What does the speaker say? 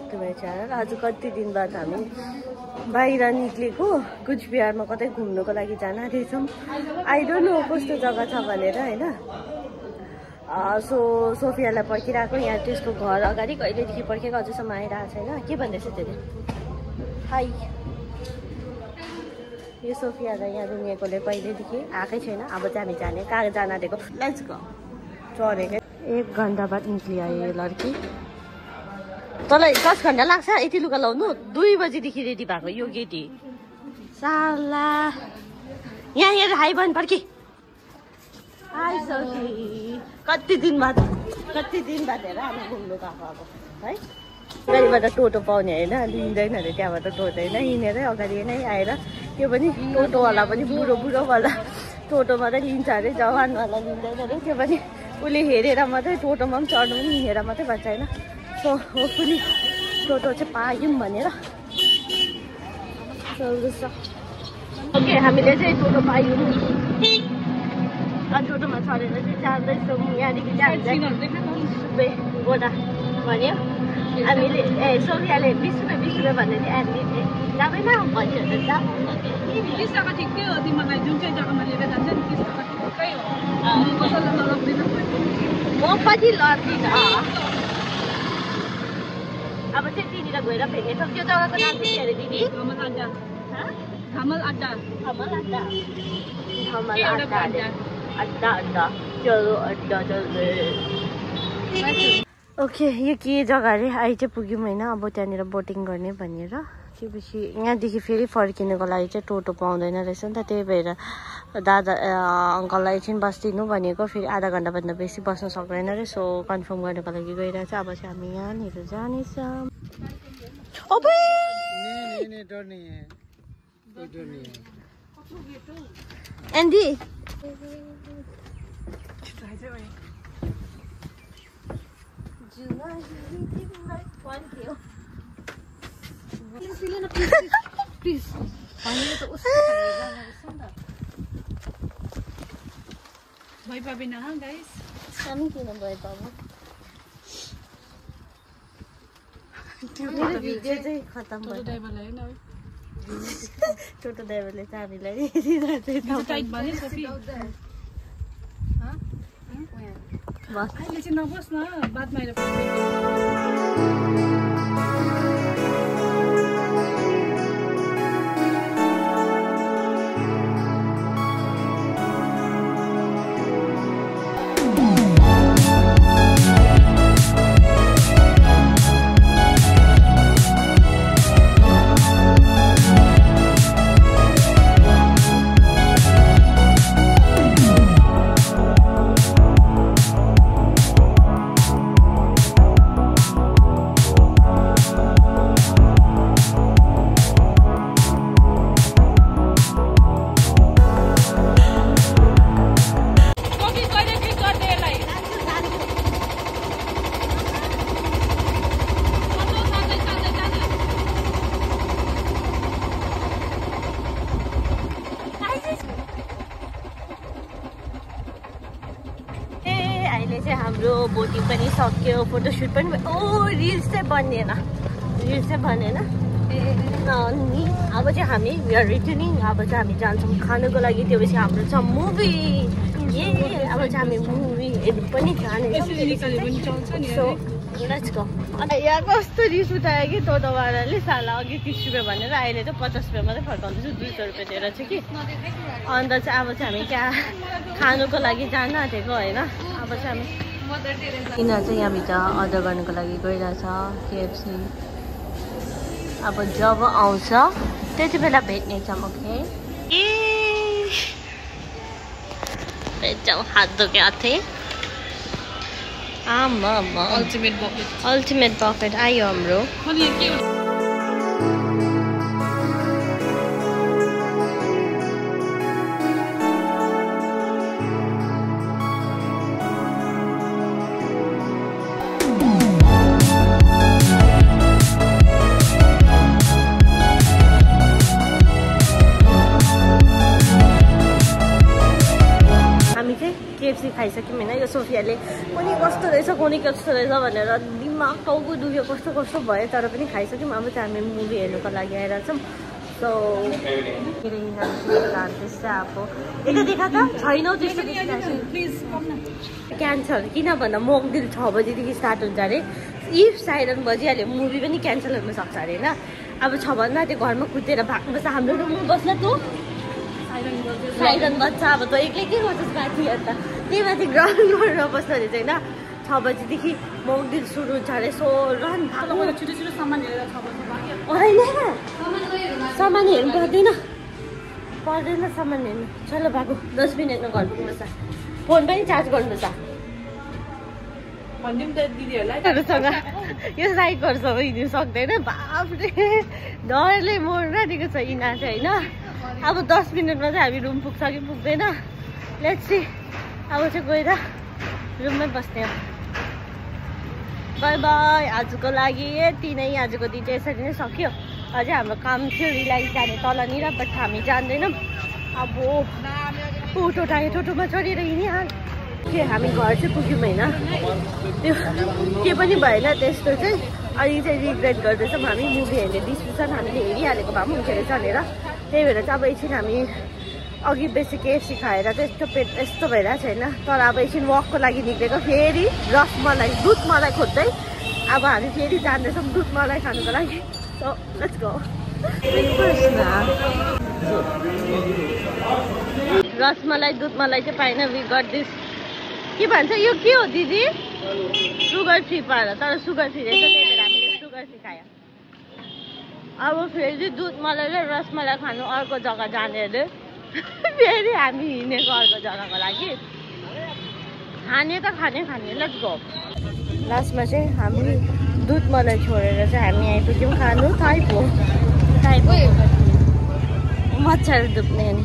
Back to my channel. आज कति दिन बाद हामी बाहिर निक्लेको, कुचबिहारमा कतै घुम्नुको लागि जान आँटेछौँ। आई डोन्ट नो कस्तो जग्गा छ भनेर होइन। सो सोफियालाई पर्खिरहेको, यहाँ त्यसको घर अगाडि कहिलेदेखि पर्खेको, अझैसम्म आइरहेको छैन। के भन्दैछ त्यसले? हाई। यो सोफियालाई यहाँ रुँगेकोले कहिलेदेखि आएकै छैन। अब चाहिँ हामी जाने, कहाँ जान आँटेको, लेट्स गो। चढेकै 1 घन्टा बाद निक्लिआयो यो लड्की। तँलाई 10 घन्टा लाग्छ यति लुगा लाउनु? 2 बजीदेखि रेडी भएको यो केटी साला। यहाँ हेर, हाई बन पर्खी। हाई सोफी, कति दिन बाद हेर हामी घुम्नु गएको अब है। गाडीबाट टोटो पाउने होइन, लिँदैन अरे त्यहाँबाट टोटो होइन, हिँडेरै अगाडि नै आएर। त्यो पनि टोटोवाला पनि बुढोवाला टोटोमा चाहिँ लिन्छ अरे, जवानवाला लिँदैन अरे। त्यो पनि उसले हेरेर मात्रै, टोटोमा पनि चढ्नु पनि हिँडेर मात्रै भन्छ होइन। सो होपफुली टोटो चाहिँ पायौँ भनेर चल्दैछ। ओके, हामीले चाहिँ टोटो पायौँ। टोटोमा चढेर चाहिँ जाँदैछौँ। यहाँदेखि चाहिँ गोडा भन्यो हामीले। सोफियाले 20 रुपियाँ भन्दै थियो। एडमिट जाँदैन भन्यो भने जाऊँ। 30 टका ठिकै हो तिमीलाई, जुन चाहिँ जग्गामा लिएर जान्छ नि 30 टका ठिकै हो। कसैलाई नलग्दिनँ म पनि लड्दिनँ। अब चाहिँ त्यहीँनिर गएर भेट्नेछौँ। त्यो जग्गाको नाम के अरे दिदी? धमल अड्डा। धमल अड्डा। धमल अड्डा। धमल अड्डा। अड्डा अड्डा चलो, अड्डा चल्दै। ओके, यो के जग्गा अरे? अहिले चाहिँ पुग्यौँ होइन। अब त्यहाँनिर बोटिङ गर्ने भनेर। त्यसपछि यहाँदेखि फेरि फर्किनुको लागि चाहिँ टोटो पाउँदैन रहेछ नि त। त्यही भएर दादा अङ्कललाई एकछिन बस्दिनु भनेको। फेरि आधा घन्टाभन्दा बेसी बस्नु सक्दैन अरे। सो कन्फर्म गर्नुको लागि गइरहेछ। अब चाहिँ हामी यहाँनिर जानेछौँ। एन्डी भइ पाबिन गाइस। हामी किन भए पाबो? मेरो भिडियो चाहिँ खतम भयो। ड्राइभरलाई हैन टोटो ड्राइभरले चाहिँ हामीलाई हेरिरहेको टाइट भन्यो सोफी। बस अहिले चाहिँ नबस् न, बादमा आएर हाम्रो बोटिङ पनि सक्यो, फोटोसुट पनि। रिल्स चाहिँ बनिएन, अनि अब चाहिँ हामी वी आर रिटर्निङ। अब चाहिँ हामी जान्छौँ खानुको लागि। त्यो पछि हाम्रो छ मुभी। अब चाहिँ हामी मुभी हेर्नु पनि जानेछौँ। So let's go. यहाँ कस्तो रिस उठायो कि टोटोवालाले, साला अघि 30 रुपियाँ भनेर अहिले चाहिँ 50 रुपियाँ मात्रै फर्काउँदैछु। 200 रुपियाँ दिएर चाहिँ कि। अन्त चाहिँ अब चाहिँ हामी त्यहाँ खानुको लागि जान आँटेको होइन। अब चाहिँ हामी यिनीहरू चाहिँ यहाँभित्र अर्डर गर्नुको लागि गइरहेछ केएफसी। अब जब आउँछ त्यति बेला भेट्नेछौँ। ओके, भेट्छौँ। हात धोके थिएँ। आमा अल्टिमेट बफेट आयो हाम्रो। केएफसी खाइसक्यौँ होइन। यो सोफियाले पनि कस्तो रहेछ कुनै कस्तो रहेछ भनेर दिमाग टाउको दुख्यो कस्तो कस्तो भयो तर पनि खाइसक्यौँ अब चाहिँ हामी मुभी हेर्नुको लागि आइरहेछौँ सो त्यस्तै अब यता देखा त छैनौ त्यस्तो क्यान्सल किन भन्दा मोकदिल 6 बजीदेखि स्टार्ट हुन्छ अरे इफ साइरन बजिहाल्यो मुभी पनि क्यान्सल हुनसक्छ अरे होइन अब 6 भन्दा त्यो घरमा कुदेर भाग्नुपर्छ हाम्रो रुममा बस्न तँ साइरन बज्छ अब तँ एक्लै के गर्छस् माथि अन्त त्यही माथि ग्राउन्डमा बस्नु अरे चाहिँ होइन 6 बजीदेखि मोकदिल सुरु हुन्छ अरे सो रन भाग्नु छिटो छिटो सामान लिएर 6 बजी होइन सामान हेर्नु पर्दैन सामान हेर्नु चलो भएको 10 मिनटमा घर पुग्नुपर्छ फोन पनि चार्ज गर्नुपर्छ भन्दिउँ त दिदीहरूलाई यो साइकहरूसँग हिँड्नु सक्दैन बाफरे डरले मोड्न दिएको छ यिना चाहिँ होइन अब 10 मिनटमा चाहिँ हामी रुम पुग्छ कि पुग्दैन लेट्स सी अब चाहिँ गएर रुममै बस्ने हो बाई बाई आजको लागि यति नै आजको दिन चाहिँ यसरी नै सक्यो अझै हाम्रो काम थियो रिलायन्स जाने तलनिर बट हामी जान्दैनौँ अब टोटोमा चढेर हिँडिहाल के हामी घर चाहिँ पुग्यौँ होइन त्यो के पनि भएन त्यस्तो चाहिँ अहिले चाहिँ रिग्रेट गर्दैछौँ हामी मुभी हेर्ने डिस्क्रिप्सन हामीले हेरिहालेको भए पनि हुन्थ्यो रहेछ भनेर त्यही भएर चाहिँ अब एकछिन हामी अघि बेसी केएफसी खाएर चाहिँ यस्तो पेट यस्तो भइरहेको छैन तर अब एकछिन वकको लागि निक्लेको फेरि रसमलाई दुध मलाई खोज्दै अब हामी फेरि जाँदैछौँ दुध मलाई खानुको लागि सो लेट्स गो रसमलाई दुध मलाई चाहिँ पाएन वी गट दिस के भन्छ यो के हो दिदी सुगर फ्री पाएर तर सुगर फ्री रहेछ त्यही भएर हामीले सुगर फ्री खायो अब फेरि दुध मलाई र रसमलाई खानु अर्को जग्गा जाने अरे फेरि हामी हिँडेको अर्को जग्गाको लागि खाने त खाने लेट्स गो लास्टमा चाहिँ हामी दुध मलाई छोडेर चाहिँ हामी आइपुग्यौँ खानु थाइपो मच्छर डुब्ने नि